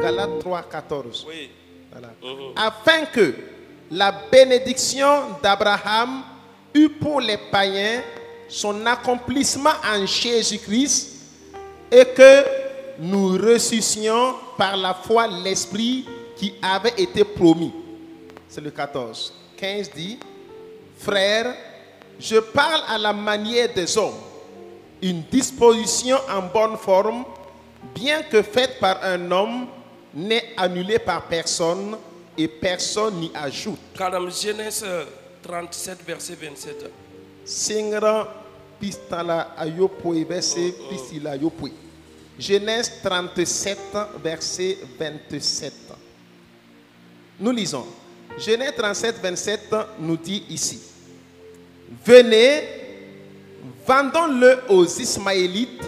Galates 3, 14. Oui. Voilà. Afin que la bénédiction d'Abraham eût pour les païens son accomplissement en Jésus-Christ et que nous reçussions par la foi l'Esprit qui avait été promis. C'est le 14. 15 dit, frères, je parle à la manière des hommes, une disposition en bonne forme, bien que faite par un homme, n'est annulée par personne et personne n'y ajoute. Kalam Genèse 37, verset 27. Singra pistala ayopoi verset pistila ayopoi. Genèse 37, verset 27. Nous lisons. Genèse 37, 27 nous dit ici. Venez, vendons-le aux Ismaélites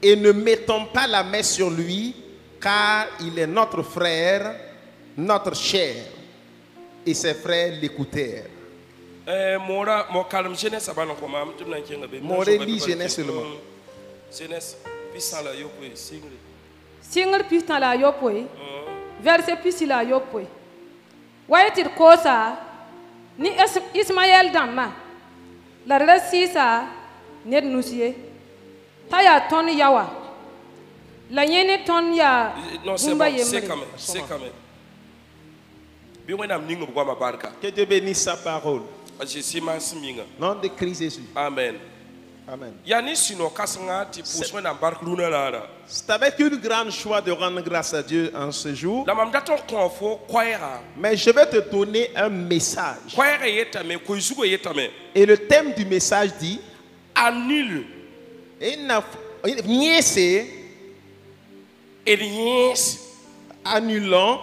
et ne mettons pas la main sur lui, car il est notre frère, notre chair. Et ses frères l'écoutèrent. Mora kalam Genèse abana ko mam tum nan kenga be. Mora li Genèse seulement. Genèse pisala yopo singre. Singre pisala yopo. Verset pisila yopo. Wayetir kosa ni Ismaël damma. La resisa ned nusie. Taya ton yawa. La yene ton ya. Non, c'est bon, c'est quand même, c'est quand même. Que Dieu bénisse sa parole. Nom de Christ Jésus. Amen. Amen. C'est avec une grande joie de rendre grâce à Dieu en ce jour. Mais je vais te donner un message. Et le thème du message dit annule. Annulant.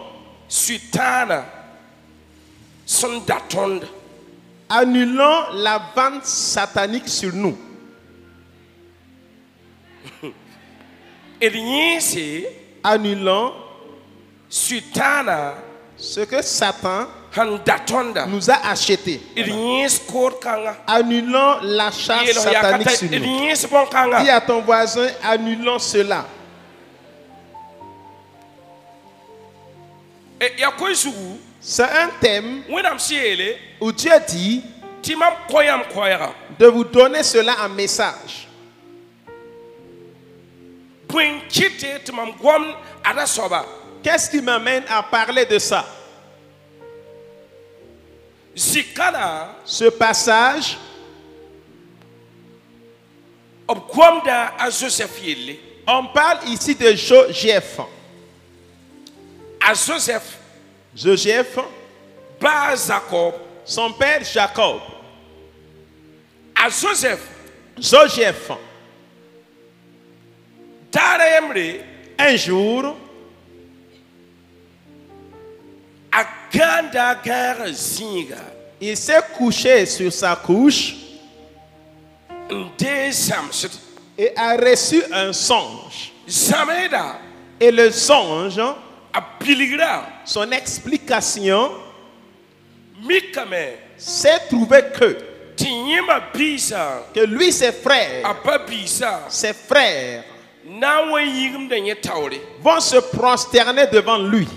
Annulant la vente satanique sur nous. Annulant ce que Satan nous a acheté. Annulant l'achat satanique sur nous. Dis à ton voisin, annulant cela. C'est un thème où Dieu dit de vous donner cela en message. Qu'est-ce qui m'amène à parler de ça? Ce passage on parle ici de Joseph. Joseph, son père Jacob. Joseph. Un jour, il s'est couché sur sa couche et a reçu un songe. Et le songe, son explication, s'est trouvé que lui, ses frères vont se prosterner devant lui.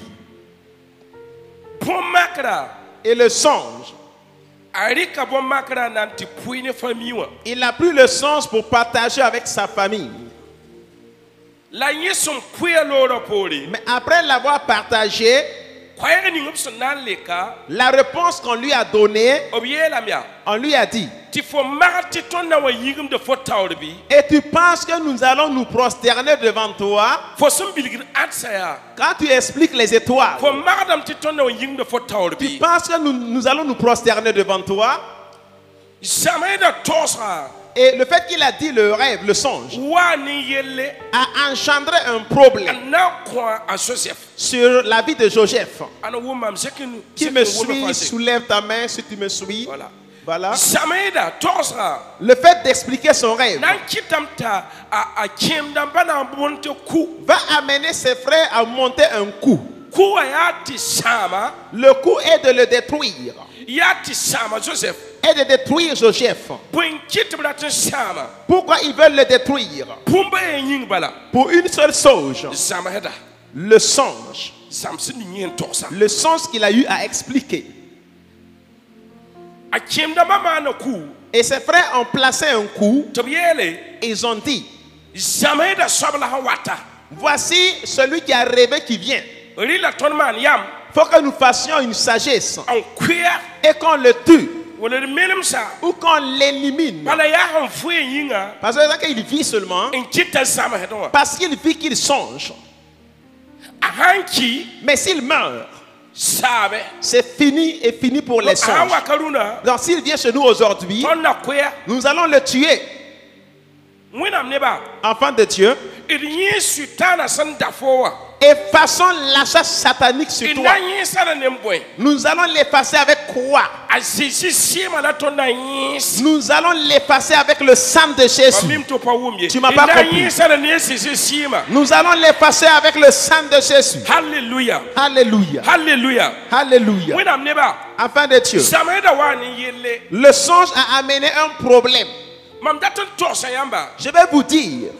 Et le songe, il n'a plus le songe pour partager avec sa famille. Mais après l'avoir partagé, la réponse qu'on lui a donnée, on lui a dit, et tu penses que nous allons nous prosterner devant toi quand tu expliques les étoiles? Tu penses que nous allons nous prosterner devant toi? Et le fait qu'il a dit le rêve, le songe, a engendré un problème sur la vie de Joseph. Qui me suit, soulève ta main si tu me suis. Voilà. Le fait d'expliquer son rêve va amener ses frères à monter un coup. Le coup est de le détruire. Et de détruire Joseph. Pourquoi ils veulent le détruire? Pour une seule chose. le songe. Zamsi ni nyen tosa. Le songe qu'il a eu à expliquer. A kiemda mama na ku. Et ses frères ont placé un coup. Tobiele. Ils ont dit, Jamais da sabla hawata. voici celui qui a rêvé qui vient. Rila tonman yam. Il faut que nous fassions une sagesse En queer. et qu'on le tue Wala de menem sa. ou qu'on l'élimine. Bala ya han fue yinga. Parce que qu'il vit seulement, En kita zama hedon. parce qu'il vit qu'il songe. Ahanki Mais s'il meurt, sabe. c'est fini et fini pour les songes. Ahawa karuna. Donc s'il vient chez nous aujourd'hui, Tonna queer. nous allons le tuer. Winam neba. Enfant de Dieu, Iri sutana san dafowa. effaçons l'achat satanique sur toi. Ina yin sana nemboy. Nous allons l'effacer avec quoi? Asisi siema la tonna yis. Nous allons l'effacer avec le sang de Jésus. Mim to pa wumye. Tu m'as pas compris. Ina sana ne sisi siema. Nous allons l'effacer avec le sang de Jésus. Hallelujah. Alléluia. Hallelujah. Alléluia. Winam neba. Enfant de Dieu, Zameda wani yele. le songe a amené un problème. Mam daton tosa yamba. Je vais vous dire,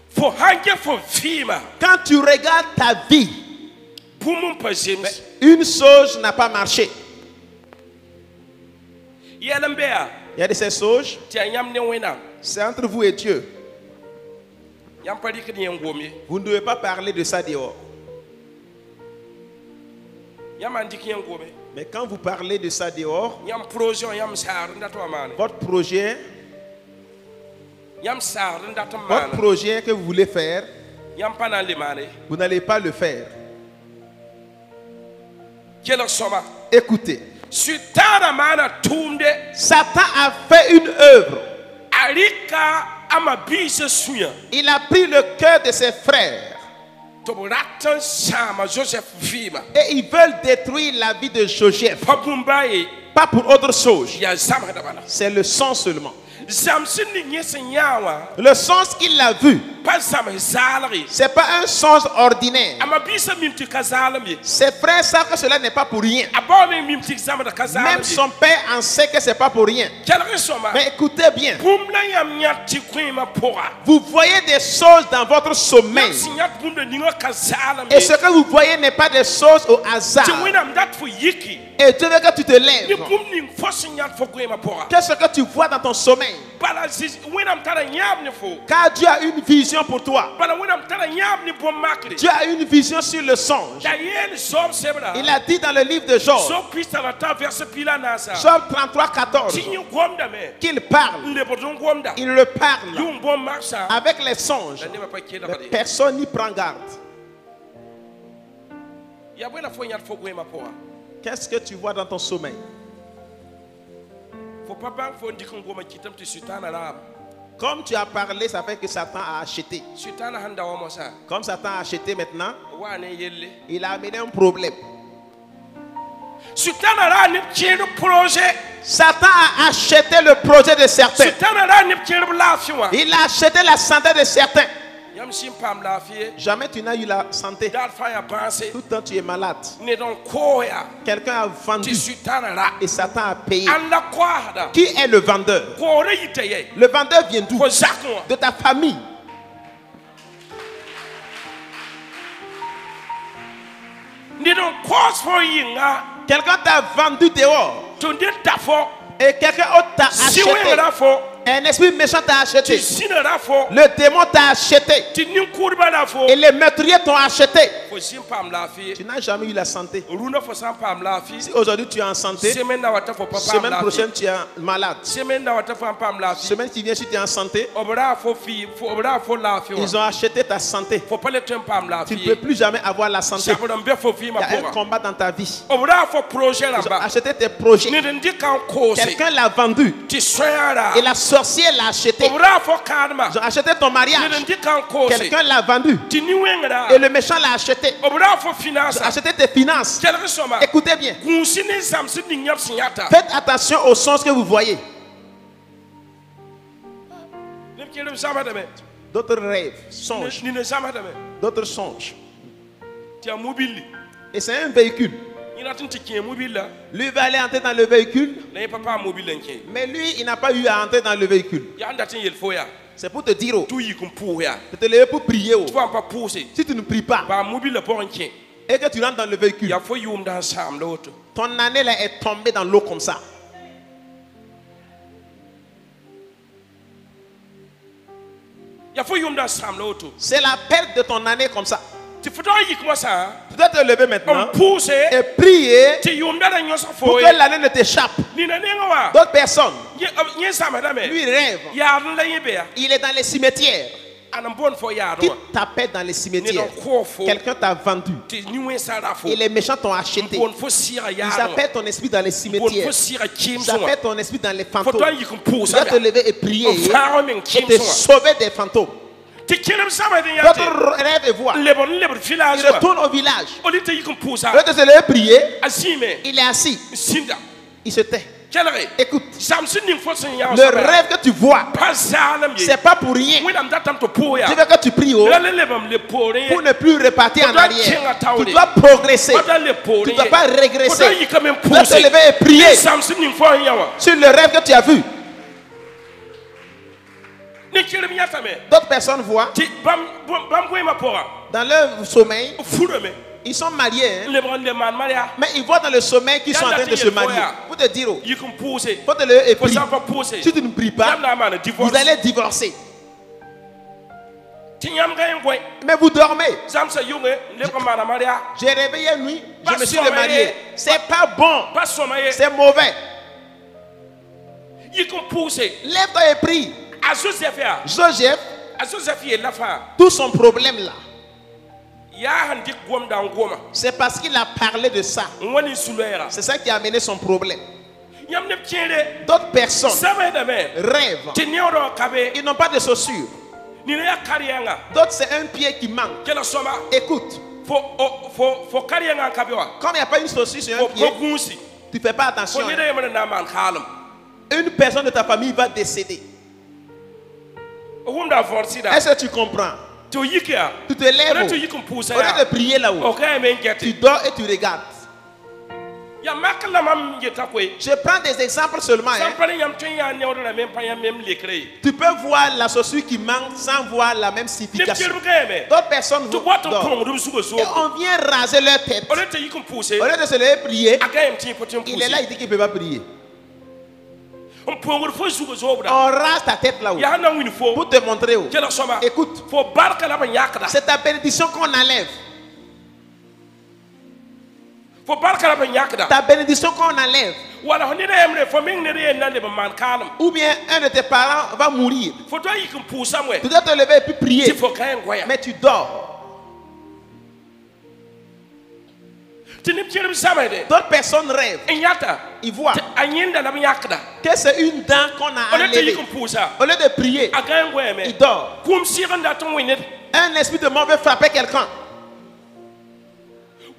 Fo hange fo fima. quand tu regardes ta vie, Pumum pa James. une chose n'a pas marché. Yelembea. Il y a de ces sauges, Ti anyam ne winam. c'est entre vous et Dieu. Yam pa dik ni ngomi. Vous ne devez pas parler de ça dehors. Yam andik ni ngomi. Mais quand vous parlez de ça dehors, Yam projet yam sar ndato amane. votre projet Votre projet que vous voulez faire, vous n'allez pas le faire. Écoutez. Satan a fait une œuvre. Il a pris le cœur de ses frères. Et ils veulent détruire la vie de Joseph. Pas pour autre chose. C'est le sang seulement. Le sens qu'il a vu, c'est pas un sens ordinaire. Ses frères savent que cela n'est pas pour rien. Même son père en sait que c'est pas pour rien. Mais écoutez bien. Vous voyez des choses dans votre sommeil. Et ce que vous voyez n'est pas des choses au hasard. Et Dieu veut que tu te lèves. Qu'est-ce que tu vois dans ton sommeil? Car Dieu a une vision pour toi. Dieu a une vision sur le songe. Il a dit dans le livre de Job, Job 33, 14, qu'il parle. Il le parle avec les songes. Mais personne n'y prend garde. Qu'est-ce que tu vois dans ton sommeil? Comme tu as parlé, ça fait que Satan a acheté. Comme Satan a acheté maintenant, il a amené un problème. Satan a acheté le projet de certains. Il a acheté la santé de certains. Jamais tu n'as eu la santé. Tout le temps tu es malade. Quelqu'un a vendu et Satan a payé. Qui est le vendeur? Le vendeur vient d'où? De ta famille. Quelqu'un t'a vendu dehors. Et quelqu'un autre t'a acheté. Un esprit méchant t'a acheté. Le démon t'a acheté. Et les meurtriers t'ont acheté. Tu n'as jamais eu la santé. Si aujourd'hui tu es en santé, semaine prochaine tu es malade. Semaine qui vient si tu es en santé, ils ont acheté ta santé. Tu ne peux plus jamais avoir la santé. Il y a un combat dans ta vie. Ils ont acheté tes projets. Quelqu'un l'a vendu. Et la sorcière l'a acheté. Ils ont acheté ton mariage. Quelqu'un l'a vendu. Et le méchant l'a acheté. Ils ont acheté tes finances. Écoutez bien. Faites attention au sens que vous voyez. D'autres rêves, songes. D'autres songes. Et c'est un véhicule. ina tin ti kin mobile la Lui va aller entrer dans le véhicule, na papa mobile nkin mais lui, il n'a pas eu à entrer dans le véhicule. ya anda tin yel foya C'est pour te dire, oh, tu yi kun pour ya de te lever pour prier. Oh. tu vas pas pousser Si tu ne pries pas ba mobile pour nkin et que tu rentres dans le véhicule, ya fo yum dan sam l'autre ton année là est tombée dans l'eau comme ça. ya fo yum dan sam l'autre C'est la perte de ton année comme ça. tu faut y comment ça Tu dois te lever on maintenant pousser et prier ti yum dan nyo sa pour fo que l'année ne t'échappe. ni na nenga wa D'autres personnes, ye sa madame lui rêve. ya la yebe ya Il est dans les cimetières. anam bon fo ya Qui do t'appelle dans les ni cimetières? don ko fo Quelqu'un t'a vendu. ti ni wen sa da fo Et les méchants t'ont acheté. bon fo sira ya Ils appellent ton esprit dans les bon cimetières. fo sira kim Ils so appellent ton esprit dans les faut fantômes. toi y kun Tu pousser dois te lever et prier on fara men et kim te so sauver des fantômes. ti kinam sama den yate Votre rêve et voix. le bon village Il retourne au village. o li te y kun pousser Au lieu de se lever et prier, asime il est assis. sinda Il se tait. kelare Écoute, samson nim fo sen ya le rêve que tu vois, pas salam ye c'est pas pour rien. oui dam datam to po ya Tu veux que tu pries oh, le bam le pore pour ne plus repartir en Tu dois arrière. tirer Tu dois progresser. Pas le pore Tu ne dois pas régresser. y quand même Tu dois te pousser lever et prier samson nim fo ya wa sur le rêve que tu as vu. ni kirim yata me D'autres personnes voient ti bam ko ma pora dans leur sommeil, furo me ils sont mariés, hein, le bon de man maria mais ils voient dans le sommeil qu'ils sont en train de se marier. Pour te dire, y kun pousser faut te lever et faut prier. ça pas pousser Si tu ne pries pas, yam na man divorce vous allez divorcer. ti yam ga en koy Mais vous dormez. samsa yunge le ko mana maria J'ai réveillé une nuit, je Pas me suis sommeiller. remarié. C'est pas bon, pas somaye c'est mauvais. y kun pousser Lève-toi et prie. a Joseph ya Joseph, a Joseph ye la fa tout son problème là, ya handi gom da ngoma c'est parce qu'il a parlé de ça. ngoni sulera C'est ça qui a amené son problème. yam ne tiere D'autres personnes sama da me rêvent. ti neodo kabe Ils n'ont pas de chaussures. ni na ya karianga D'autres, c'est un pied qui manque. kela soma Écoute, fo karianga kabe wa comme il n'y a pas une chaussure sur un fo pied, gunsi tu ne fais pas fo attention. ni de yamana na man khalam Une personne de ta famille va décéder. hum da forci da Est-ce que tu comprends? to yikia Tu te lèves. ore to Au yikum pusa lieu de ya prier là-haut, o kay men tu geti dors et tu regardes. ya makla mam yeta koy Je prends des exemples seulement. Hein. sampane yam tun ya neodo na même pa yam même lekre Tu peux voir la chaussure qui manque sans voir la même ne signification. tiru kay D'autres personnes to vont wato dorment. pong dum sugo so Et on vient raser leur tête. ore to yikum puse Au lieu de se lever et prier, akayam tin potin il est là, puse il dit qu'il ne peut pas prier. on pong fo sugo so bra On rase ta tête là-haut ya na win fo pour te montrer où. kela soma Écoute, fo barka la ban yakda c'est ta bénédiction qu'on enlève. fo barka la ban yakda Ta bénédiction qu'on enlève. wala honi de emre fo min ne de na de man kalam Ou bien un de tes parents va mourir. fo to yikum pusa mwe Tu dois te lever et puis ti prier. fo kayen goya Mais tu dors. ti ne tiru sama de D'autres personnes rêvent. nyata Ils voient anyinda na ban yakda que c'est une dent qu'on a ore to enlevée. yikum pusa Au lieu de prier, akayen goya me il dort. kum siranda ton winet Un esprit de mort veut frapper quelqu'un.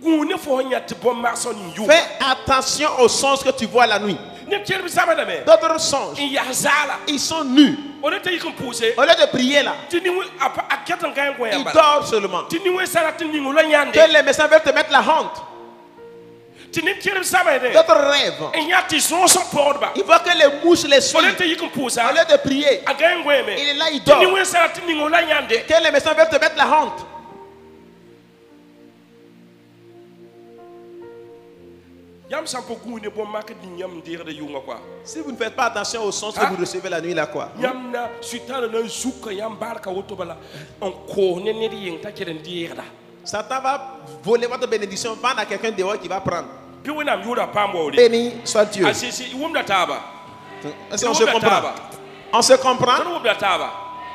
gune fo nyat bom mason yu Fais attention aux songes que tu vois la nuit. ne tiru sama de me D'autres songes, in ya zala ils sont nus. ore to yikum puse Au lieu de prier là, ti ni apa akatan kayen goya ils ba dorment seulement. ti ni we sara ti ni ngulo nyande Que les médecins veulent te mettre la honte. ti ne tiru sama de D'autres rêvent. in ya ti son so porba Il faut que les mouches les ore suivent. to yikum Au pusa lieu de prier, akayen goya me il est là, il ti ni dort. we sara ti ni ngulo nyande Que les médecins veulent te mettre la honte. yam sampo gune bom mak di yam dire de yunga quoi Si vous ne faites pas attention aux sons que vous recevez la nuit là quoi. yam na sutana na zuka yam barka woto bala on ko ne ne di yenta keren dire da Satan va voler votre bénédiction, vendre à quelqu'un dehors qui va prendre. bi wona am yuda pambo de Béni soit Dieu. asisi wumda taba Est-ce qu'on se comprend? On se comprend? tan wumda taba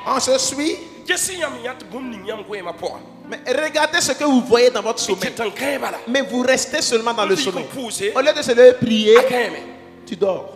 On se suit? jesi yam yat bum ni yam ko e ma po Mais regardez ce que vous voyez dans votre sommeil. tan kay bala Mais vous restez seulement dans le sommeil. pousser Au lieu de se lever prier, akeme tu dors.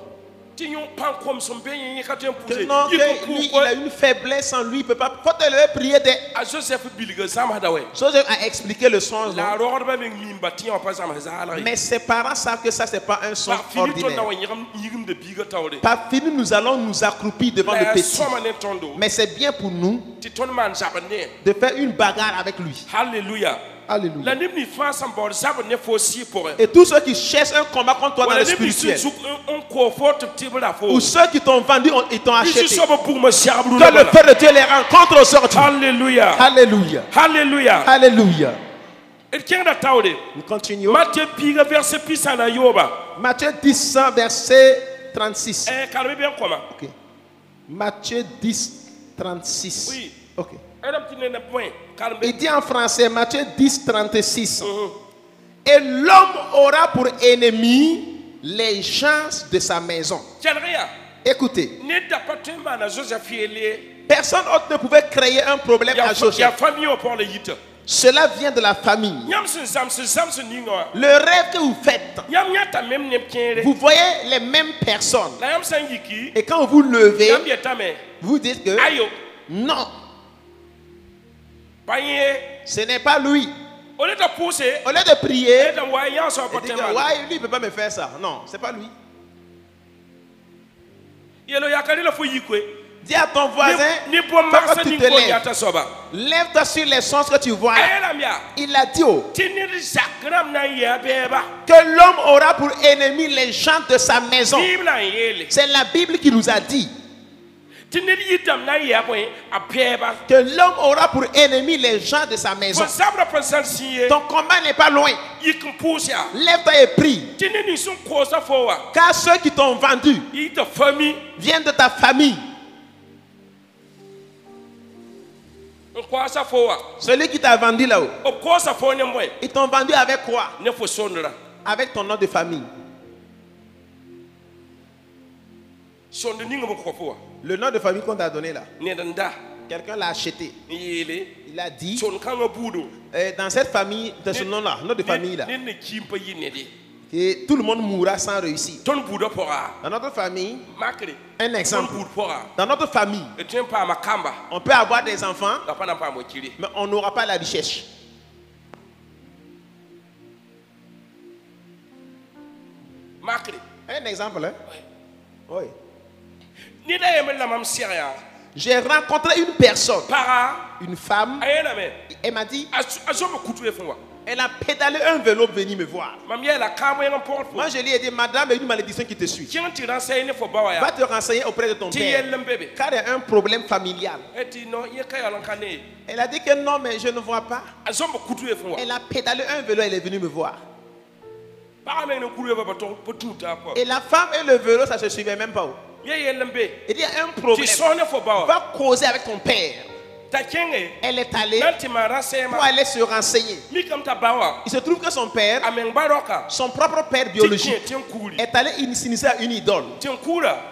ti yon pan comme son ben yin ka tem Que pousser non, que lui, il a une faiblesse en lui, il peut pas. Faut te lever prier. a Joseph bilga sama da we Joseph a expliqué le songe. la non? roda ba min mimba ti on pas sama zala Mais ses parents savent que ça, c'est pas un songe par fini to na ordinaire. wa yigum de biga tawde Pas fini, nous allons nous accroupir devant le la petit. soma ne tondo Mais c'est bien pour nous ti ton man zabane de faire une bagarre avec lui. hallelujah Alléluia. La nim ni fa sam bor sab ne fo si pour. Et tous ceux qui cherchent un combat contre toi dans le spirituel, ou ceux qui t'ont vendu, ils t'ont acheté, que le Père de Dieu les rencontre aujourd'hui. Alléluia. Alléluia. Alléluia. Alléluia. Nous continuons. Matthieu 10, verset 36. Ok. Matthieu 10, 36. Oui. Ok. Il dit en français, Matthieu 10, 36. Et l'homme aura pour ennemi les gens de sa maison. Écoutez. Personne autre ne pouvait créer un problème à Joseph. Cela vient de la famille. Le rêve que vous faites, vous voyez les mêmes personnes. Et quand vous levez, vous dites que non, ce n'est pas lui. Au lieu de prier, et dire, ouais, lui ne peut pas me faire ça. Non, ce n'est pas lui. Dis à ton voisin, quand tu te lèves, lève-toi sur les sens que tu vois. Il a dit que l'homme aura pour ennemi les gens de sa maison. C'est la Bible qui nous a dit que l'homme aura pour ennemi les gens de sa maison. Ton combat n'est pas loin. Lève-toi et prie. Car ceux qui t'ont vendu viennent de ta famille. Celui qui t'a vendu là-haut, ils t'ont vendu avec quoi? Avec ton nom de famille. Le nom de famille qu'on t'a donné là, quelqu'un l'a acheté. Il a dit, dans cette famille, dans ce nom-là, nom de famille là, et tout le monde mourra sans réussir. Dans notre famille, un exemple, dans notre famille, on peut avoir des enfants, mais on n'aura pas la richesse. Un exemple, hein? Oui. J'ai rencontré une personne, une femme, elle m'a dit, elle a pédalé un vélo pour venir me voir. Moi je lui ai dit, madame, il y a une malédiction qui te suit. Va te renseigner auprès de ton père, car il y a un problème familial. Elle a dit que non, mais je ne vois pas. Elle a pédalé un vélo, elle est venue me voir. Et la femme et le vélo, ça ne se suivait même pas. Il y a un problème. Va causer avec ton père. Elle est allée pour aller se renseigner. Il se trouve que son père, son propre père biologique, est allé s'initier à une idole.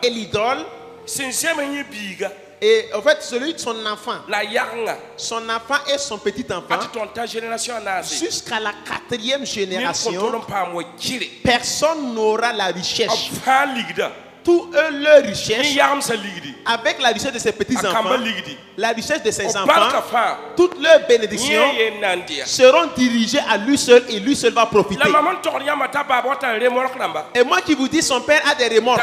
Et l'idole, et en fait, celui de son enfant et son petit enfant, jusqu'à la 4e génération, personne n'aura la richesse. Tout leur richesse, avec la richesse de ses petits-enfants, la richesse de ses enfants, toutes leurs bénédictions seront dirigées à lui seul et lui seul va profiter. Et moi qui vous dis, son père a des remords.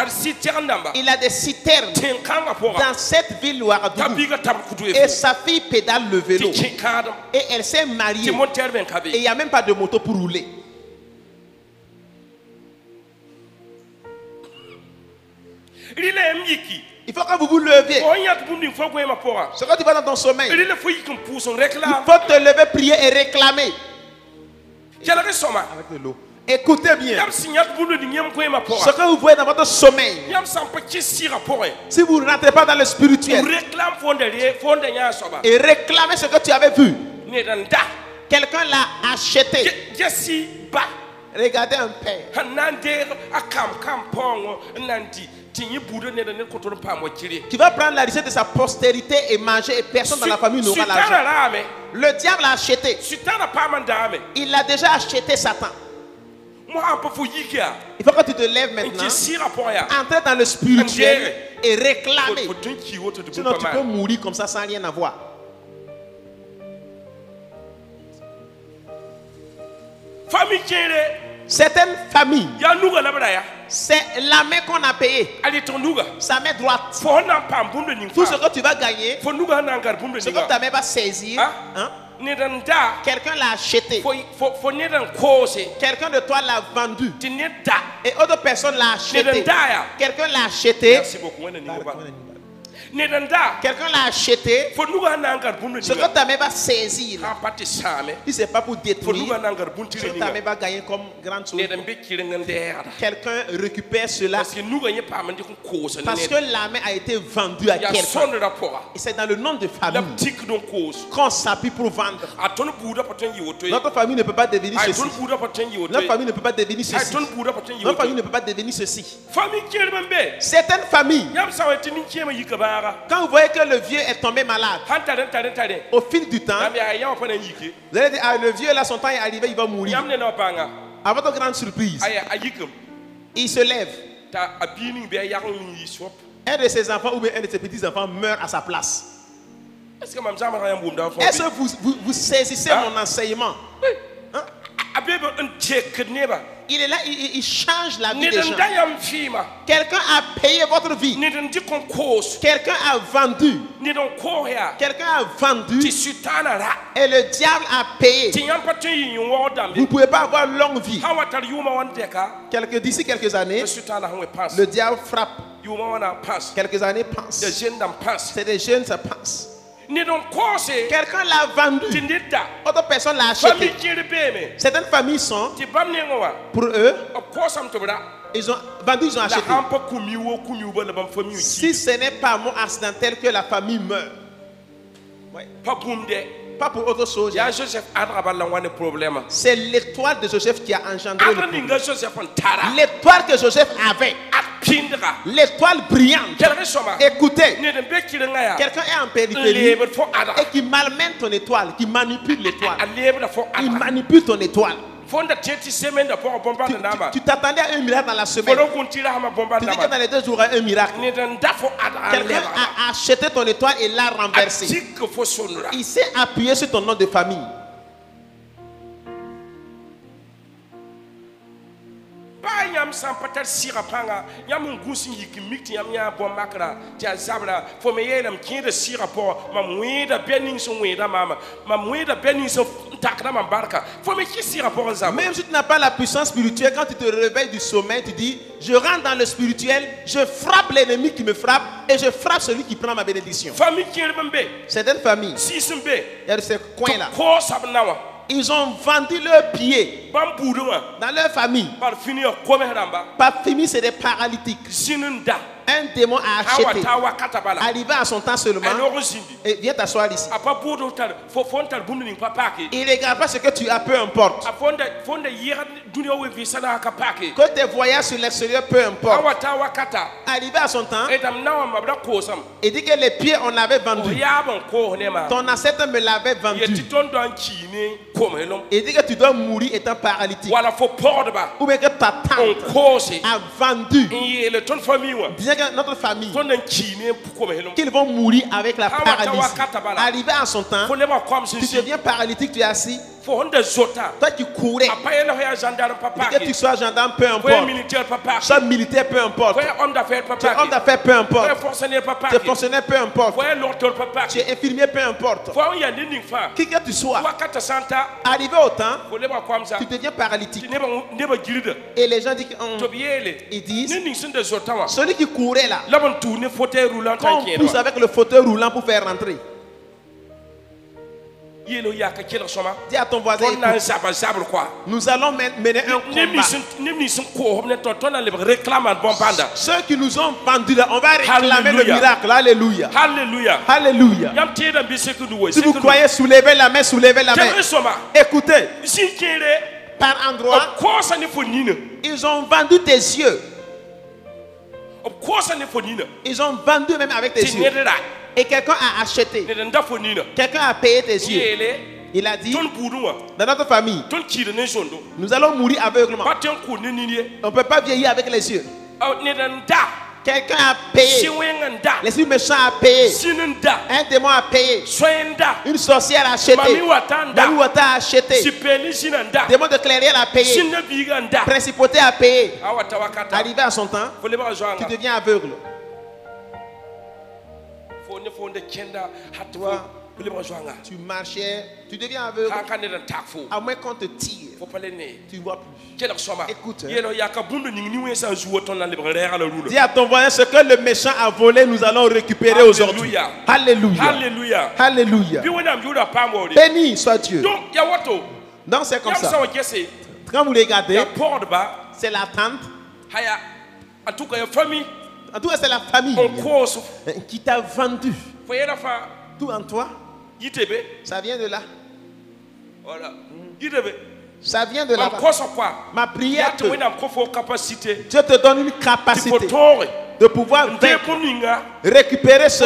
Il a des citernes dans cette ville Ouagadougou. Et sa fille pédale le vélo. Et elle s'est mariée. Et il n'y a même pas de moto pour rouler. Il faut que vous vous leviez. Ce que tu vas dans ton sommeil, il faut te lever, prier et réclamer. Avec de l'eau. Écoutez bien. Ce que vous voyez dans votre sommeil, si vous ne rentrez pas dans le spirituel et réclamez ce que tu avais vu, quelqu'un l'a acheté. Regardez un père qui va prendre la richesse de sa postérité et manger, et personne dans la famille n'aura l'argent. Le diable l'a acheté. Il a déjà acheté Satan. Il faut que tu te lèves maintenant, entrer dans le spirituel et réclamer. Sinon tu peux mourir comme ça sans rien avoir. Certaines familles, c'est la main qu'on a payée, sa main droite. Tout ce que tu vas gagner, ce que ta main va saisir, hein? nedan da Quelqu'un l'a acheté. fo nedan kose Quelqu'un de toi l'a vendu. ti neda Et autre personne l'a acheté. nedan da ya Quelqu'un l'a acheté. merci beaucoup wena ningo ba nedan da Quelqu'un l'a acheté. fo nuga nangar bundu Ce que ta mère va saisir, ha pati same si c'est pas pour fo détruire, nuga nangar buntu ce que ta mère va gagner comme grande chose. nedan be kirengandera Quelqu'un récupère cela parce que nuga nye pa mandi ko kose parce que la main a été vendue à ya quelqu'un. son rapport Et c'est dans le nom de la famille tik don kose qu'on s'appuie pour vendre. aton buda paton yiwoto Notre famille ne peut pas devenir ay ceci. ton buda paton yiwoto Notre famille ne peut pas devenir ay ceci. ton buda paton Notre famille yiwoto ne peut pas devenir ceci. famille kirembe Certaines familles, yam sawati nin kema yikabara quand vous voyez que le vieux est tombé malade, tare au fil du temps, yam ya yam fana yike vous allez dire, ah, le vieux là, son temps est arrivé, il va mourir. yam ne no banga À votre grande surprise, ay ayikum il se lève. ta abini be yaron ni swap Un de ses enfants ou bien un de ses petits-enfants meurt à sa place. est-ce que mam jama yam bum da fo Est-ce que vous saisissez Hein? mon enseignement? Hein? abebe un check neba Il est là, il change la vie ne des den gens. da yam fima Quelqu'un a payé votre vie. ne den dikon kos Quelqu'un a vendu. ne don ko ya Quelqu'un a vendu ti sutana ra et le diable a payé. ti yam paton yin wo Vous dambe ne pouvez pas avoir longue vie. hawatar yuma wan deka D'ici quelques années, le sutana hanwe pass le diable frappe. yuma wana pass Quelques années de passent. jeune dam pass C'est des jeunes, ça passe. ne don kose Quelqu'un l'a vendu. ti neda Autre personne l'a famille acheté. kirebe Certaines familles sont, ti bam ne ngowa pour eux, of course am to bra ils ont vendu, ils ont la acheté. hampa kumiwo ba la bam famille Si ce n'est pas mort accidentel que la famille meurt, pa bumde pas pour autre chose. ya Joseph adraba la wane problème C'est l'étoile de Joseph qui a engendré le adra problème. ninga Joseph on tara L'étoile que Joseph avait, pindra l'étoile brillante. tel soma Écoutez, ne den be kirenga ya quelqu'un est en périphérie lebe fo adra et qui malmène ton étoile, qui manipule l'étoile. lebe fo Il adra manipule ton étoile. fonda teti semaine de pour bomba de nama Tu t'attendais à un miracle dans la semaine. folo kuntira hama bomba Tu de dis que nama dans les 2 jours, il y aura un miracle. ne den da fo adra Quelqu'un lebe a acheté ton étoile et l'a renversé. tik fo sonura Il s'est appuyé sur ton nom de famille. ba yam san patar sira panga yam ngusin yiki mikti yam ya bombakra ja zabra fo me yelam kinde sira po mam weda benin so weda mama mam weda benin so takra mam barka fo me ki sira po zabra Même si tu n'as pas la puissance spirituelle, quand tu te réveilles du sommeil, tu dis, je rentre dans le spirituel, je frappe l'ennemi qui me frappe et je frappe celui qui prend ma bénédiction. famille kirembe Certaines familles, sisumbe il y a de ces coins-là, ko sabnawa ils ont vendu leurs pieds bam buduma dans leur famille. par finir comme ramba Par famille, c'est des paralytiques. sinunda Un démon a acheté. awata katabala Arrivé à son temps seulement, alors zindi et viens t'asseoir ici. apa budo tar fo fontal bundu ning papaki Il ne regarde pas ce que tu as, peu importe. fonda yira dunia we visana ka paki Que tes voyages sur l'extérieur, peu importe. awata wakata Arrivé à son temps, etam nawa mabda kosam il dit que les pieds, on l'avait o vendu. yabon ko ne ma Ton ancêtre me l'avait vendu. yeti ton don kine ko melom Il dit que tu dois mourir étant paralytique. wala fo porba Ou bien que ta on tante kose a vendu. le ton famille wa Disant que notre famille, ton don kine ko melom qu'ils vont mourir avec la Awa paralysie. tawa katabala. Arrivé à son temps, fo ne ma comme tu si deviens paralytique, tu es assis. fo honda zota Toi, tu courais. apa no ya gendarme Que tu papaki sois gendarme, peu ko importe. militaire papaki Sois militaire, peu importe. ko homme d'affaires Tu es homme papaki d'affaires, peu ko importe. fonctionnaire Tu es papaki fonctionnaire, peu importe. ko docteur Tu papaki es infirmier, peu importe. fo ya nini fa Qui que tu sois, wakata santa arrivé au temps, ko le ma comme ça tu deviens paralytique. ne ba girida Et les gens disent que, to biele ils disent, nini sun de zota wa celui qui courait là, laban tourner fauteuil roulant qu'on tranquille pousse avec le fauteuil roulant pour faire rentrer. yelo ya ka kila soma Dis à ton voisin, ton na écoute, zabal quoi nous allons mener un combat. ni sun ko homne ton na le réclame bon banda Ceux qui nous ont vendus là, on va réclamer le Alléluia. miracle. Alléluia. hallelujah Alléluia. yam te da bi seku du wo Si vous croyez, soulevez la main, soulevez la main. kele soma Écoutez, si kere par endroit, of course ne fo nina ils ont vendu tes yeux. of course ne fo nina Ils ont vendu même avec tes ti yeux. nedera Et quelqu'un a acheté. ne da fo nina Quelqu'un a payé tes yeux. yele Il a dit, ton buduwa dans notre famille, ton kire ne jondo nous allons mourir aveuglement. paten ko ne nini On ne peut pas vieillir avec les yeux. ne da Quelqu'un a payé. si wenganda L'esprit méchant a payé. sinunda Un démon a payé. soyenda Une sorcière a acheté. mami watanda Mami Wata a acheté. sipeli sinanda Démon de clairière a payé. sinna biganda Principauté a payé. awata wakata Arrivé à son temps, fo le ba tu joanga deviens aveugle. fo ne fo de kenda Toi, Tu marchais, tu deviens aveugle. À moins qu'on te tire, tu ne vois plus. Écoute. Dis à ton voisin, ce que le méchant a volé, nous allons récupérer aujourd'hui. Alléluia. Alléluia. Alléluia. Béni soit Dieu. Donc c'est comme ça. Quand vous regardez, c'est la tante. En tout cas, la famille. En tout cas, c'est la famille qui t'a vendu. Tout en toi, ça vient de là. Voilà. Ça vient de là. Ma prière, Dieu capacité te donne une capacité de pouvoir récupérer ce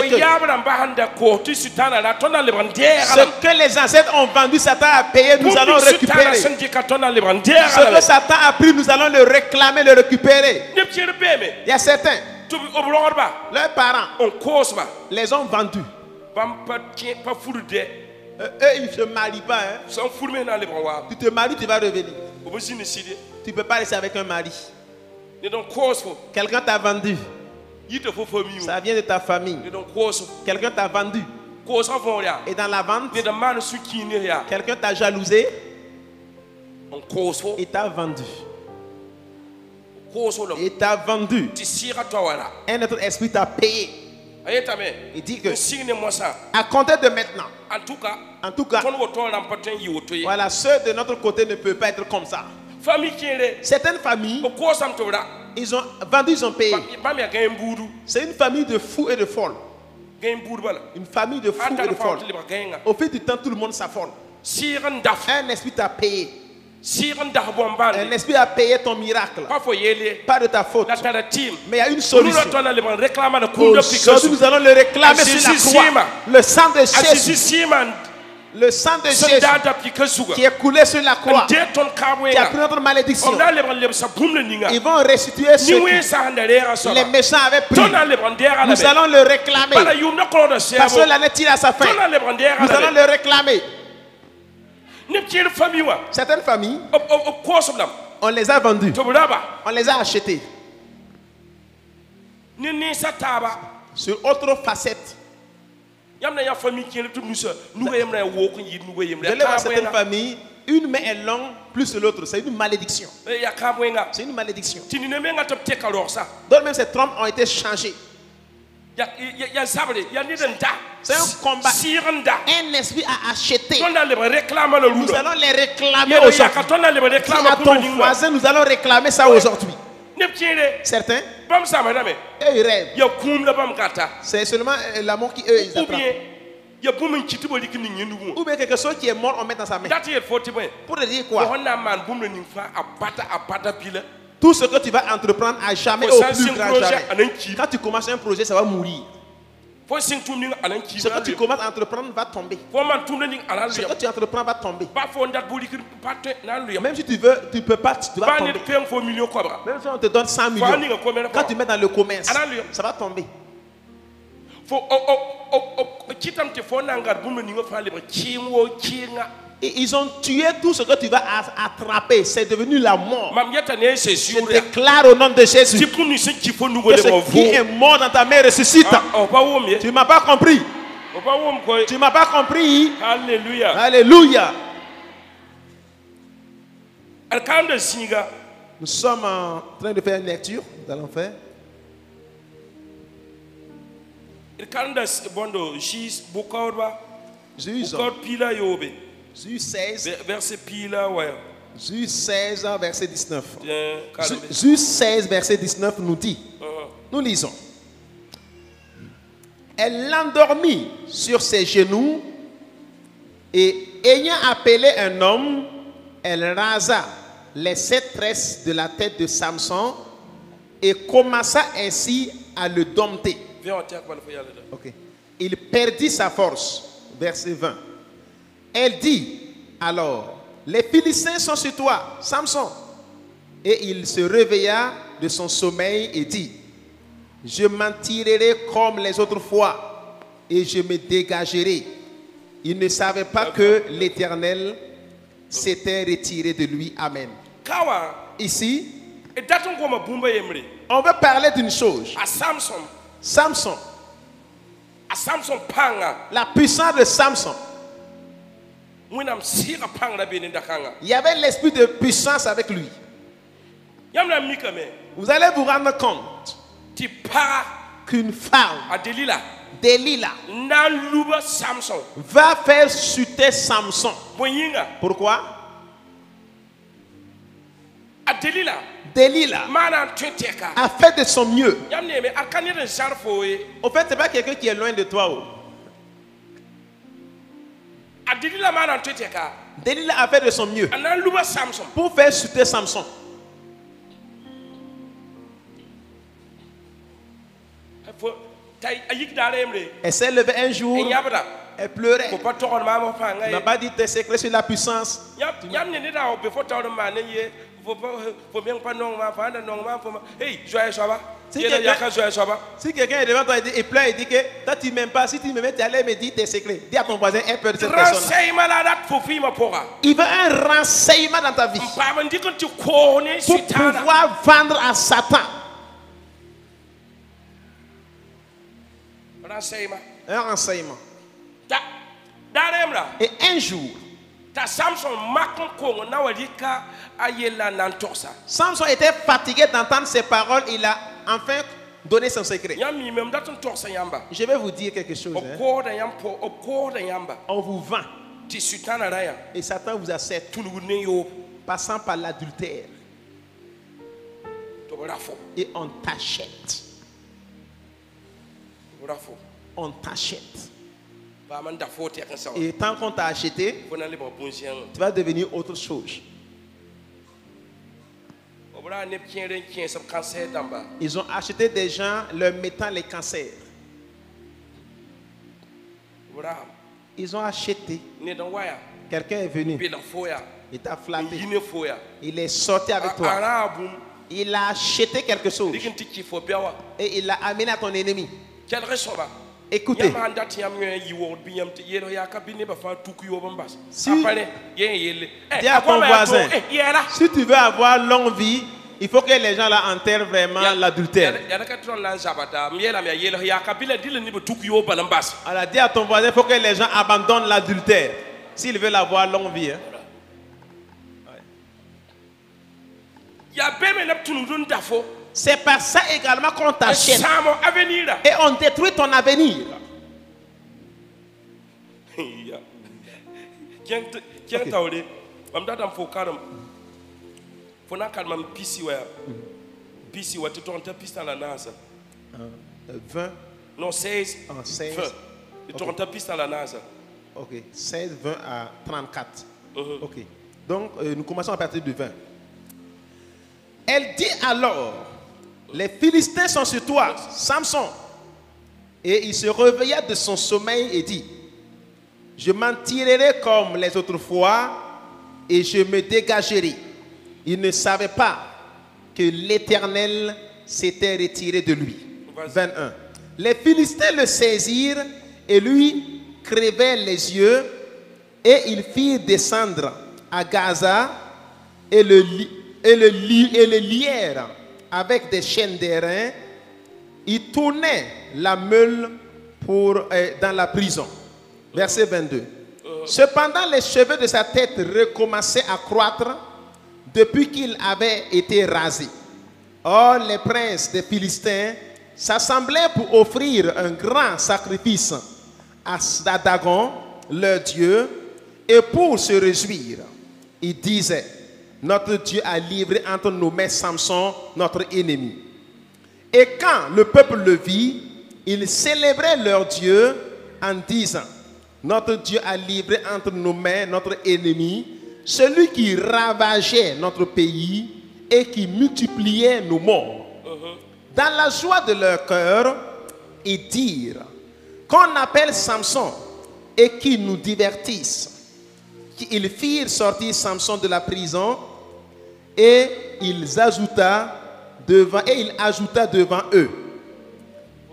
que les ancêtres ont vendu, Satan a payé, nous allons récupérer. Ce que Satan a pris, nous allons le réclamer, le récupérer. Il y a certains, leurs parents les ont vendus. Eux, ils ne se marient pas. Hein. Tu te maries, tu vas revenir. Tu ne peux pas rester avec un mari. Quelqu'un t'a vendu. Ça vient de ta famille. Quelqu'un t'a vendu. Et dans la vente, quelqu'un t'a jalousé. Et t'a vendu. Et t'a vendu. Un autre esprit t'a payé. Il dit que à compter de maintenant, en tout cas, voilà, ceux de notre côté ne peuvent pas être comme ça. Certaines familles, ils ont vendu, ils ont payé. C'est une famille de fous et de folles. Une famille de fous et de folles. Au fil du temps, tout le monde s'affole. Un esprit t'a payé. Un esprit a payé ton miracle. Pas de ta faute. Mais il y a une solution. Aujourd'hui, nous allons le réclamer sur la croix. Le sang de Jésus. Le sang de Jésus qui est coulé sur la croix. Qui a pris notre malédiction. Ils vont restituer ce que les méchants avaient pris. Nous allons le réclamer. Parce que l'année tire à sa fin. Nous allons le réclamer. Certaines familles, on les a vendues, on les a achetées. Sur autre facette, je l'ai dans certaines familles, une main est longue plus que l'autre. C'est une malédiction. C'est une malédiction. D'autres même ces trompes ont été changées. C'est un combat. Un esprit a acheté. Nous allons les réclamer aujourd'hui. Si à ton voisin, nous allons réclamer ça aujourd'hui. Certains, eux, ils rêvent. C'est seulement l'amour qui eux, ils attrapent. Ou bien quelque chose qui est mort, on met dans sa main. Pour te dire quoi? Tout ce que tu vas entreprendre à jamais au plus grand jamais. Quand tu commences un projet, ça va mourir. Ce que tu commences à entreprendre va tomber. Ce que tu entreprends va tomber. Même si tu veux, tu ne peux pas, tu vas tomber. Même si on te donne 100 millions, quand tu mets dans le commerce, ça va tomber. Et ils ont tué tout ce que tu vas attraper. C'est devenu la mort. Je déclare au nom de Jésus que ce qui est mort dans ta main ressuscite. Tu ne m'as pas compris. Tu ne m'as pas compris. Alléluia. Alléluia. Nous sommes en train de faire une lecture. Nous allons faire. Juge 16, Juge 16, verset 19. Juge 16, verset 19 nous dit, nous lisons. Elle l'endormit sur ses genoux et ayant appelé un homme, elle rasa les 7 tresses de la tête de Samson et commença ainsi à le dompter. Okay. Il perdit sa force. Verset 20. Elle dit alors, les Philistins sont sur toi, Samson. Et il se réveilla de son sommeil et dit, je m'en tirerai comme les autres fois et je me dégagerai. Il ne savait pas que l'Éternel s'était retiré de lui. Amen. Ici, on veut parler d'une chose. Samson Samson panga. La puissance de Samson. Winam sira panga beni dakanga. Il y avait l'esprit de puissance avec lui. Yamna mikame. Vous allez vous rendre compte Ti pa qu'une femme, a Delila. Delilah, Nan luba Samson. va faire chuter Samson. Boyinga. Pourquoi? A Delila. Delilah Mana tweteka. a fait de son mieux. Yamne me akani de jarfo e. Au fait, c'est pas quelqu'un qui est loin de toi. Oh. A Delila mana tweteka. Delilah a fait de son mieux Nan luba Samson. pour faire chuter Samson. Fo tay ayik dare emre. Elle s'est levée un jour, E yabra. elle pleurait. Ko pas tokon mama panga Elle n'a e. pas dit tes secrets sur la puissance. Yamne ne da before tawdo mane ye. Faut bien pas non ma fanda non ma faut. Hey, joyeux soba. Si Yela quelqu'un- yaka joyeux soba. Si quelqu'un est devant toi et pleure et dit que toi tu m'aimes pas, si tu m'aimes, tu allais me dire tes secrets. Dis à ton voisin, aie peur de cette personne. Renseignement la dat faut fima pora. Il veut un renseignement dans ta vie Pa man dikon tu ko ne pour sitana. pouvoir vendre à Satan. Renseignement. Un renseignement. Da daremra. Et un jour, Ta Samson makon ko na walika ayela nantosa. Samson était fatigué d'entendre ces paroles. Il a enfin donné son secret. Yami mem daton torsa yamba. Je vais vous dire quelque chose. Hein. Okoda yampo okoda yamba. On vous vend Ti sitana raya. et Satan vous accepte Tulune yo passant par l'adultère to rafo. et on t'achète. Rafo. On t'achète. Ba man da fo te kan sa. Et tant qu'on t'a acheté, Fo na le bon bonchien. tu vas devenir autre chose. Obra ne kien kien sab cancer damba. Ils ont acheté des gens leur mettant les cancers. Obra Ils ont acheté. ne dan waya. Quelqu'un est venu. Be dan foya. Il t'a flatté. Yine foya. Il est sorti avec toi. Arabum. Il a acheté quelque chose. Dikin tiki fo biawa. Et il l'a amené à ton ennemi. Quel resoba. Écoutez, Yama ndati yam yi word bi yam te yelo ya ka bi ne ba fa tuku yo bambas. Si- Apale yen yele. dis à ton voisin, Yela. si tu veux avoir longue vie, il faut que les gens là enterrent vraiment l'adultère. Ya ka tron lan zabata. Miela mi yelo ya ka bi le dile ni ba tuku yo bambas. Alors dis à ton voisin, il faut que les gens abandonnent l'adultère s'ils veulent avoir longue vie. Hein. Ya be me nap tunu dun dafo. C'est par ça également qu'on t'achète. Samo avenir. Et on détruit ton avenir. Ya. Kien tawle. Mam datam fo karam. Fo na kalmam pisi wa. Pisi wa te tonta pista la nasa. 20, Non 16. Ah, 16. 20. Te tonta pista la nasa. ok, 16, 20 à 34. Mhm. Ok, donc nous commençons à partir du 20. Elle dit alors, les Philistins sont sur toi, Samson. Et il se réveilla de son sommeil et dit, je m'en tirerai comme les autres fois et je me dégagerai. Il ne savait pas que l'Éternel s'était retiré de lui. 21. Les Philistins le saisirent et lui crevèrent les yeux et ils firent descendre à Gaza et le lièrent avec des chaînes d'airain. Il tournait la meule dans la prison. Verset 22. Cependant, les cheveux de sa tête recommençaient à croître depuis qu'il avait été rasé. Or, les princes des Philistins s'assemblaient pour offrir un grand sacrifice à Dagon, leur Dieu, et pour se réjouir. Ils disaient, notre Dieu a livré entre nos mains Samson, notre ennemi. Et quand le peuple le vit, ils célébraient leur Dieu en disant, notre Dieu a livré entre nos mains notre ennemi, celui qui ravageait notre pays et qui multipliait nos morts. Dans la joie de leur cœur, ils dirent, qu'on appelle Samson et qui nous divertisse. Ils firent sortir Samson de la prison et il ajouta devant eux.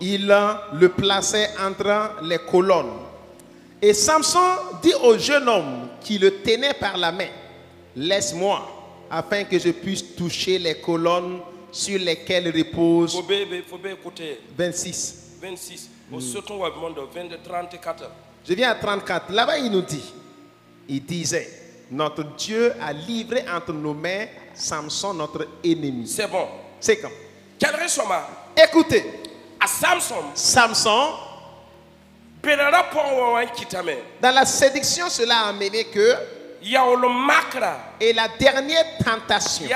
Il le plaçait entre les colonnes. Et Samson dit au jeune homme qui le tenait par la main, laisse-moi, afin que je puisse toucher les colonnes sur lesquelles repose. 26. 26. Au second monde 22, 34. Je viens à 34. Là-bas, il nous dit, il disait, notre Dieu a livré entre nos mains Samson, notre ennemi. C'est bon. C'est quand? Quel ressort? Écoutez, À Samson. Samson, dans la séduction, cela a amené que, et la dernière tentation,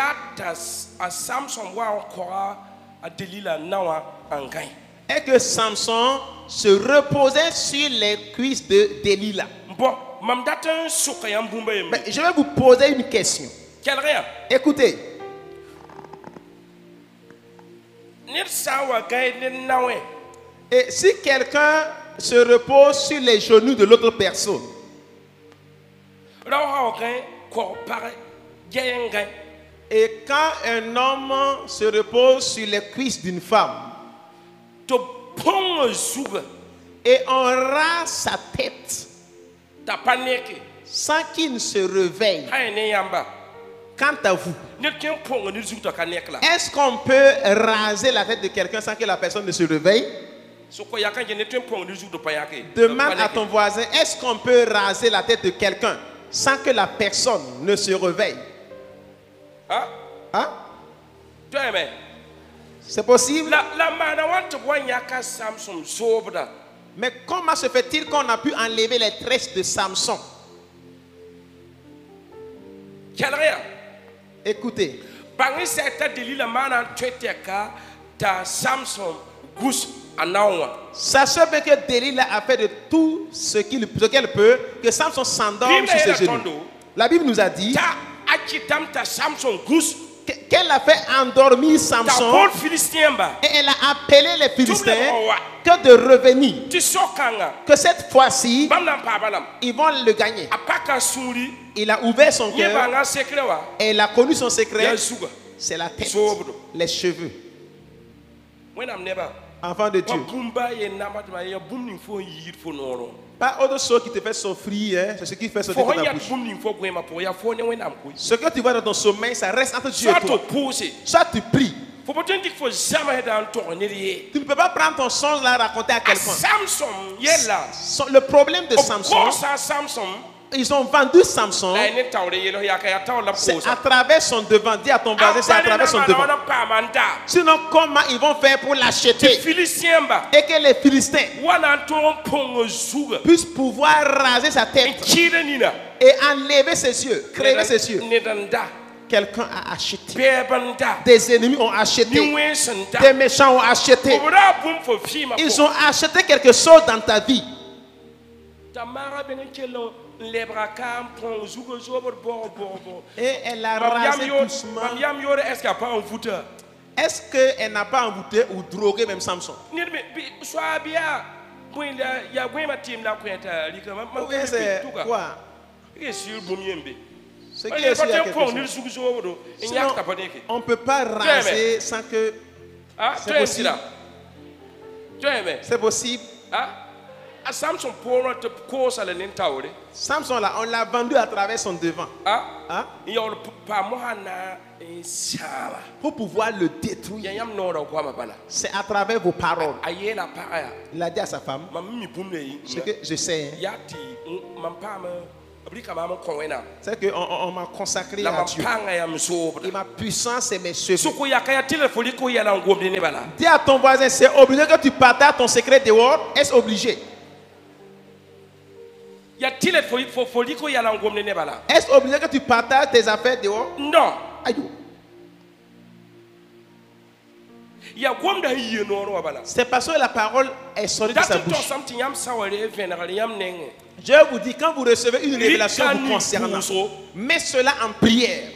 est que Samson se reposait sur les cuisses de Delilah. Mais je vais vous poser une question. Écoutez. Et si quelqu'un se repose sur les genoux de l'autre personne, et quand un homme se repose sur les cuisses d'une femme, et on rase sa tête sans qu'il ne se réveille, quant à vous, est-ce qu'on peut raser la tête de quelqu'un sans que la personne ne se réveille? Demande à ton voisin, est-ce qu'on peut raser la tête de quelqu'un sans que la personne ne se réveille? Hein? C'est possible? Mais comment se fait-il qu'on a pu enlever les tresses de Samson? Écoutez. Sachez bien que Delilah a fait de tout ce qu'elle peut, que Samson s'endorme sur ses genoux. La Bible nous a dit qu'elle a fait endormir Samson et elle a appelé les Philistins que de revenir. Que cette fois-ci, ils vont le gagner. Il a ouvert son cœur et il a connu son secret. C'est la tête, les cheveux. Enfant de Dieu. Pas autre chose qui te fait souffrir, hein, c'est ce qui fait sauter dans ta bouche. Ce que tu vois dans ton sommeil, ça reste entre Dieu et toi. Soit tu pries. Tu ne peux pas prendre ton songe là et raconter à quelqu'un. Le problème de Samson, ils ont vendu Samson. C'est à travers son devant. Dis à ton voisin, c'est à travers son devant. Sinon, comment ils vont faire pour l'acheter? Et que les Philistins puissent pouvoir raser sa tête et enlever ses yeux, crever ses yeux. Quelqu'un a acheté. Des ennemis ont acheté. Des méchants ont acheté. Ils ont acheté quelque chose dans ta vie. Et elle a rasé doucement. Est-ce qu'elle n'a pas envoûté ou drogué même Samson? Ou bien c'est quoi? Ce qui est sûr, il y a quelque chose. Sinon, on ne peut pas raser sans que... C'est possible. C'est possible. Samson là, on l'a vendu à travers son devant. Pour pouvoir le détruire. C'est à travers vos paroles. Il a dit à sa femme, ce que je sais, c'est qu'on m'a consacré à Dieu. Et ma puissance, c'est mes cheveux. Dis à ton voisin, c'est obligé que tu partages ton secret dehors. Est-ce obligé? Est-ce obligé que tu partages tes affaires dehors? Non. Aïe. C'est parce que la parole est sortie de sa bouche. Je vous dis, quand vous recevez une révélation vous concernant, mets cela en prière.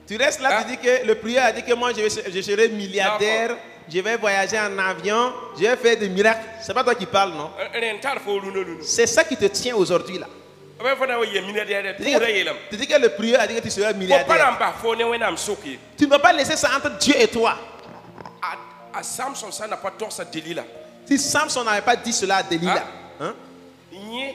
Tu restes là, tu dis que le prieur a dit que moi je serai milliardaire, je vais voyager en avion, je vais faire des miracles. C'est pas toi qui parles, non? C'est ça qui te tient aujourd'hui là. Tu dis que le prieur a dit que tu seras milliardaire. Tu ne vas pas laisser ça entre Dieu et toi. À Samson, ça n'a pas tort, ça Delilah. Si Samson n'avait pas dit cela à Delilah, hein, Nye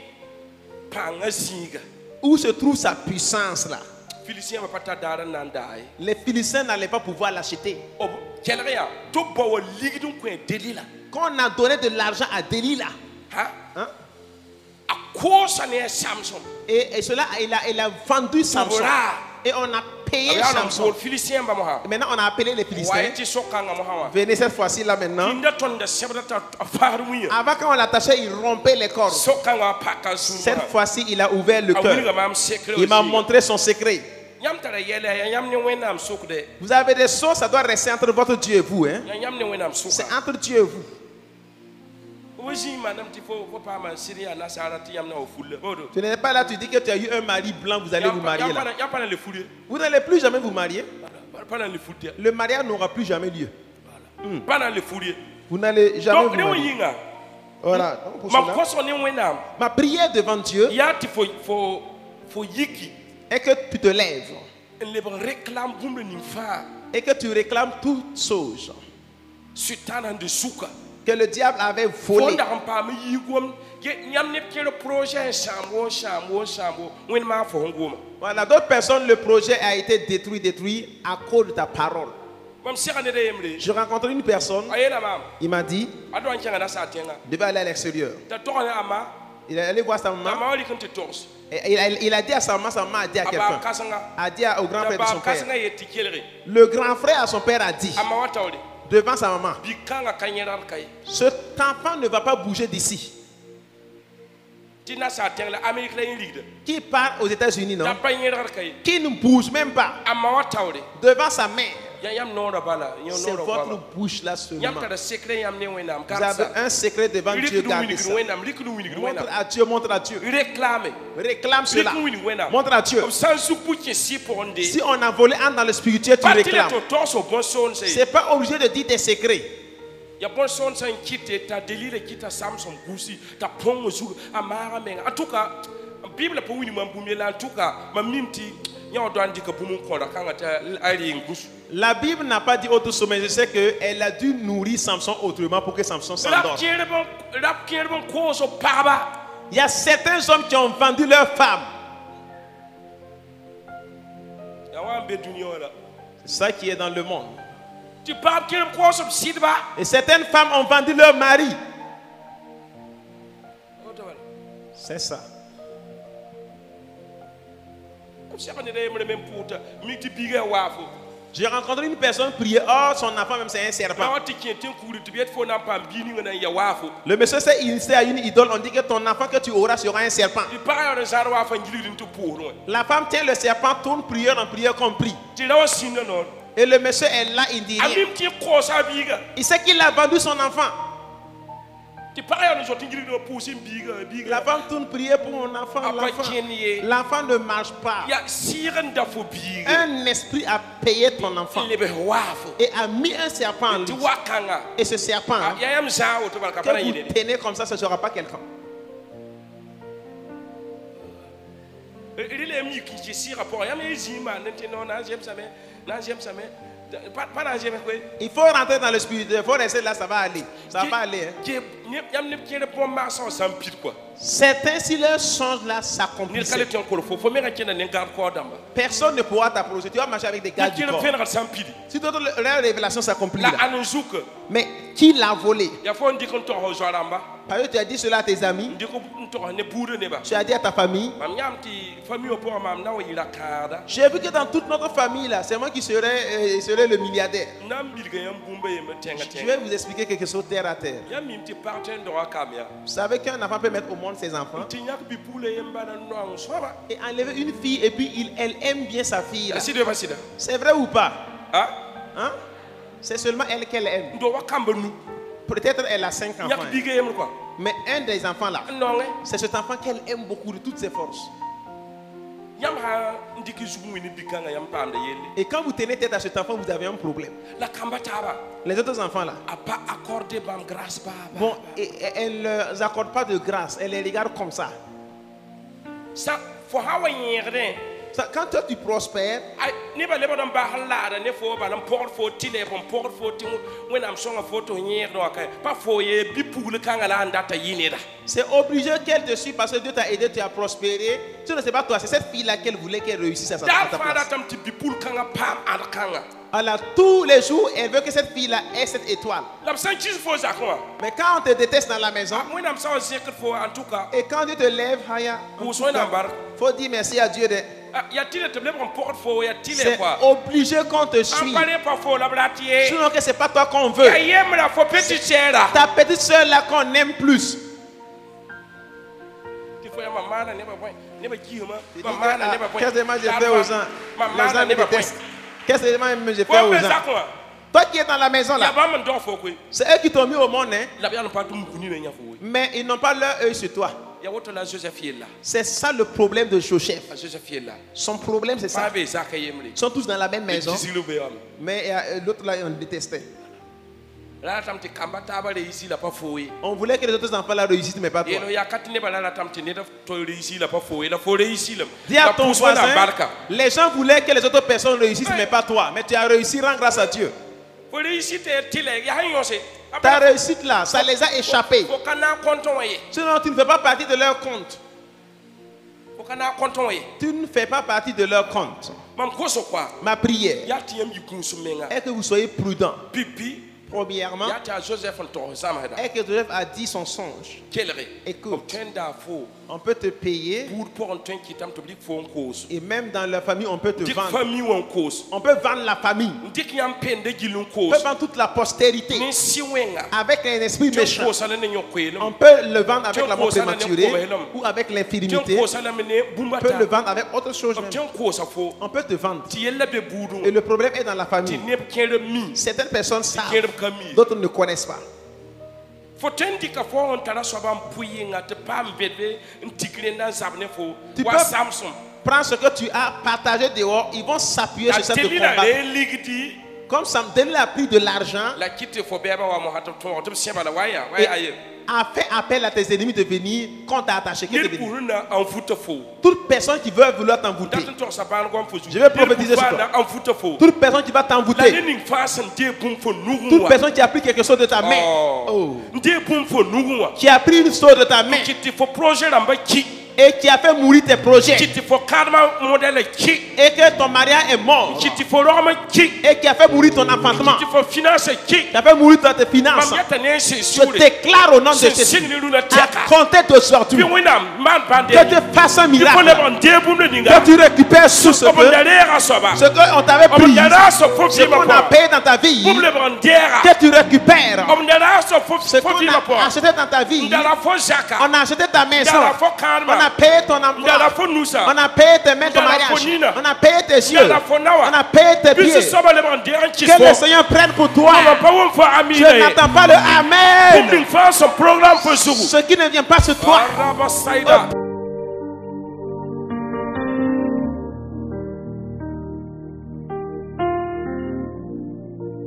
panga singa. où se trouve sa puissance là? Philisien va pas ta dara nandai. Les Philistins n'allaient pas pouvoir l'acheter. Ob kelria to bawo ligidun ko Delila. Quand on a donné de l'argent à Delilah, Ha? hein, A kosa ne Samson. et cela, il a vendu Samson. Et on a payé Samson. Philisien ba mo ha. Et maintenant, on a appelé les Philistins. Waiti sokanga mo ha. Venez cette fois-ci là maintenant. Kinda tonda sebata afaruya. Avant, quand on l'attachait, il rompait les cordes. Sokanga pakasu. Cette fois-ci, il a ouvert le cœur. Il m'a montré son secret. Vous avez des choses, ça doit rester entre votre Dieu et vous. Hein? C'est entre Dieu et vous. Tu n'es pas là, tu dis que tu as eu un mari blanc, vous allez vous marier là. Vous n'allez plus jamais vous marier. Le mariage n'aura plus jamais lieu. Vous n'allez jamais vous marier. Voilà. Donc pour cela, ma prière devant Dieu est que tu te lèves et que tu réclames toutes choses que le diable avait volées. Voilà, d'autres personnes, le projet a été détruit à cause de ta parole. Je rencontre une personne, il m'a dit, devait aller à l'extérieur. Il est allé voir sa maman. Et il a dit à sa maman a dit à quelqu'un, a dit au grand frère de son père. Le grand frère à son père a dit, devant sa maman, cet enfant ne va pas bouger d'ici. Qui part aux États-Unis, non? Qui ne bouge même pas devant sa mère. C'est votre bouche là seulement. Vous avez un secret devant Dieu, gardez ça. Montre à Dieu. Réclame cela. Montre à Dieu. Si on a volé un dans le spirituel, tu réclames. C'est pas obligé de dire tes secrets. Ya bon son san kite ta delile kita Samson gusi ta pongo zu amara menga atuka Bible pa wini mambumela atuka mamimti nya do andika bumun ko da kanga ta ari ngusu. La Bible n'a pas dit autre chose, mais je sais qu'elle a dû nourrir Samson autrement pour que Samson s'endorme. Il y a certains hommes qui ont vendu leurs femmes. C'est ça qui est dans le monde. Et certaines femmes ont vendu leur mari. C'est ça. J'ai rencontré une personne prier, oh son enfant même c'est un serpent. Le monsieur s'est initié à une idole, on dit que ton enfant que tu auras sera un serpent. La femme tient le serpent, tourne prière en prière compris. Et le monsieur est là, il dit rien. Il sait qu'il a vendu son enfant. La femme tourne prier pour mon enfant. L'enfant ne marche pas. Un esprit a payé ton enfant et a mis un serpent en lui. Et ce serpent, que vous tenez comme ça, ce ne sera pas quelqu'un. Il faut rentrer dans le spirituel, il faut rester là, ça va aller. Ça va aller. Certains, si leur songe là s'accomplissent, personne ne pourra t'approcher. Tu vas marcher avec des gardes du corps. Si leur révélation s'accomplit là. Mais qui l'a volé? Parce que tu as dit cela à tes amis. Tu as dit à ta famille. J'ai vu que dans toute notre famille là, c'est moi qui serais le milliardaire. Je vais vous expliquer quelque chose terre à terre. Vous savez qu'un enfant peut mettre au monde ses enfants et enlever une fille et puis elle aime bien sa fille. C'est vrai ou pas? Hein? C'est seulement elle qu'elle aime. Peut-être elle a 5 enfants. Mais un des enfants là, c'est cet enfant qu'elle aime beaucoup de toutes ses forces. Et quand vous tenez tête à cet enfant, vous avez un problème. Les autres enfants là, bon, elle ne leur accorde pas de grâce, elle les regarde comme ça. Quand toi tu prospères, ai ne ba le ba dan ba halada ne fo ba dan port fo tile pon port fo ti when am songa photo nyer no kai pa fo ye bi pugul kangala ndata yineda. c'est obligé qu'elle te suive parce que Dieu t'a aidé, tu as prospéré. Tu ne sais pas toi, c'est cette fille-là qu'elle voulait qu'elle réussisse à sa Da ta fa da place. tam ti bi pul kanga pam an kanga. Alors tous les jours, elle veut que cette fille-là ait cette étoile. La san ci fo za ko. Mais quand on te déteste dans la maison, When am songa zikr fo en tout cas. et quand Dieu te lève, Haya, Ou so na bar. faut dire merci à Dieu. Ya tile te le pon port fo ya tile C'est quoi. obligé qu'on te An suive. pare pa fo la bratie. Sinon que c'est pas toi qu'on veut. Ya yem la fo petit chera. Ta petite soeur là qu'on aime plus. Ti fo ya mama na ne ba point. Ne ba kiuma. Mama na ne ba point. Qu'est-ce que moi j'ai fait aux gens? Les Mama gens na me ne ba point. détestent. Qu'est-ce que moi j'ai fait Fo aux be gens? za ko. Toi qui es dans la maison Ya là, ba man do fo ko. c'est eux qui t'ont mis au monde, hein? La bien pas tout mukuni na nya fo. Mais ils n'ont pas leur œil sur toi. Ya woto la Joseph là. C'est ça le problème de Joseph. Joseph là. Son problème c'est ça. Pas be za ka yemri. Ils sont tous dans la même maison, Kisilu be am. mais l'autre là on le détestait. La tam ti kamba ta ba ici la pas foué. On voulait que les autres enfants la réussissent, mais pas toi. Et no ya katine ba la tam ti ne da to ici la pas foué. La foué ici là. Dis à ton voisin, les gens voulaient que les autres personnes réussissent, mais pas toi. Mais tu as réussi, rends grâce à Dieu. Foué ici te tile ya hanyose. Ta réussite là, ça les a échappés. Faut kana konton waye. Sinon, tu ne fais pas partie de leur compte. Faut kana konton waye. Tu ne fais pas partie de leur compte. Mam ko so kwa. Ma prière Ya ti yem yikun sumenga. est que vous soyez prudents. Pipi. Premièrement, Ya ta Joseph to zamada. est que Joseph a dit son songe. Kelere. Écoute, Tenda fo. on peut te payer Pour un temps qui tam to bi fo cause. et même dans la famille, on peut te Dik vendre. famille ou en cause. On peut vendre la famille. Dik yam pende gilun On peut cause. vendre toute la postérité Ni si wenga. avec un esprit méchant. Cause ala ne nyokwelo. On peut le vendre avec la mort prématurée ou avec l'infirmité. Cause ala mene On peut bumbata. le vendre avec autre chose même. Cause fo. On peut te vendre. Ti yella be budu. Et le problème est dans la Ti famille. ne kere mi. Certaines personnes savent, Kere kami. d'autres ne connaissent pas. Fo tendi ka fo on tara so ban puyi nga te pam bebe ntikire ndan sabne fo. Tu Wa peux- Samson. Prends ce que tu as partagé dehors, ils vont s'appuyer sur ça te Teli la combattre. le ligdi. Comme Samson a pris de l'argent La kite fo beba wa mo hato to to siamba la waya. et Waya aye. a fait appel à tes ennemis de venir contre attacher. Ni puruna en futa fo. Toute personne qui veut vouloir t'envoûter, Datin to sa ban gom fo. Je vais prophétiser sur toi. En futa fo. toute personne qui va La t'envoûter, ning fasen de bum fo nugu toute wa. personne qui a pris quelque chose de ta main, Oh. De bum fo nugu wa. qui a pris une chose de ta main Kiti fo projet ramba ki. et qui a fait mourir tes projets, Kiti fo karma modèle ki. et que ton mariage est mort, Kiti fo roma ki. et qui a fait mourir ton enfantement, Kiti fo finance ki. qui a fait mourir tes finances, Mam yata ne se je sure. déclare au nom de Se Jésus, sin ni luna à tiaka. compter d'aujourd'hui, Bi wina man bande. que Dieu fasse un Il faut miracle, le bon de bum le dinga. que tu récupères tout ce Comme que derrière soba. qu'on t'avait Comme pris, derrière so fo ce fi qu'on a ma. payé dans ta vie, Bum le bon derrière. que tu récupères, Comme derrière so fo ce fo qu'on fi ma po. a acheté dans ta vie, Ndara fo jaka. on a acheté ta maison, Ndara fo on a karma. payé ton emploi, Ndara fo nusa. on a payé tes mains, ton Ndara mariage, fonina. on a payé tes yeux, Ndara fo nawa. on a payé tes Bisi pieds. soba le bon derrière qui Que le so. Seigneur prenne pour toi. On va pas on fo ami. Je n'attends pas le Bum Amen. din fa son programme fo zugu. Ce qui ne vient pas sur toi. Araba saida.